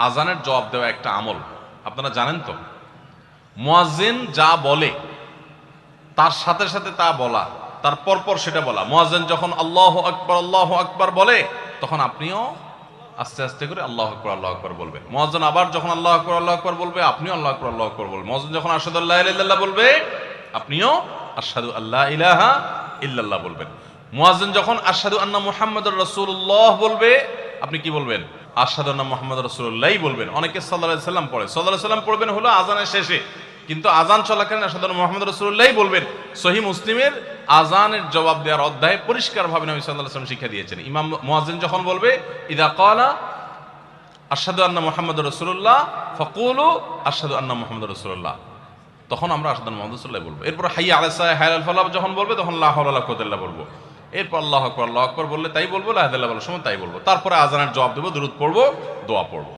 আজানের জবাব দেওয়া একটা আমল, আপনারা জানেন তো। মুয়াজ্জিন যা বলে তার সাথে সাথে তা বলা, তার পরপর সেটা বলা। মুয়াজ্জিন যখন আল্লাহু আকবার বলে, তখন আপনিও আস্তে আস্তে করে আল্লাহু আকবার বলবেন। মুয়াজ্জিন আবার যখন আল্লাহু আকবার বলবে, আপনিও আল্লাহু আকবার বলবেন। মুয়াজ্জিন যখন আশহাদু আল্লা ইলাহা ইল্লাল্লাহ বলবে, আপনিও আশহাদু আল্লা ইলাহা ইল্লাল্লাহ বলবেন। মুয়াজ্জিন যখন আশহাদু আন্না মুহাম্মাদুর রাসূলুল্লাহ বলবে, আপনি কি বলবেন? আশহাদু আন্না মুহাম্মাদুর রাসূলুল্লাহই বলবেন। অনেকে সাল্লাল্লাহু আলাইহি সাল্লাম পড়ে, সাল্লাল্লাহু আলাইহি সাল্লাম পড়বেন হলো আযানের শেষে, কিন্তু আযান চলাকালীন আশহাদু আন্না মুহাম্মাদুর রাসূলুল্লাহই বলবেন। সহিহ মুসলিমের আযানের জবাব দেওয়ার অধ্যায়ে পরিষ্কারভাবে নবী সাল্লাল্লাহু আলাইহি সাল্লাম শিক্ষা দিয়েছেন। ইমাম মুয়াজ্জিন যখন বলবে, ইযা ক্বালা আশহাদু আন্না মুহাম্মাদুর রাসূলুল্লাহ ফাকুলু আশহাদু আন্না মুহাম্মাদুর রাসূলুল্লাহ, তখন আমরা আশহাদু আন্না মুহাম্মাদুর রাসূলুল্লাহ বলবো। এরপর হাইয়া আলাস সালাহ হাইয়া আল ফালাহ যখন বলবে, তখন লা হাওলা ওয়ালা কুওয়াতা ইল্লা বলবো। এরপর আল্লাহু আকবার বললে তাই বলবো, লা ইলাহা ইল্লাল্লাহ বলার সময় তাই বলবো। তারপরে আযানের জবাব দেবো, দুরূদ পড়বো, দোয়া পড়বো।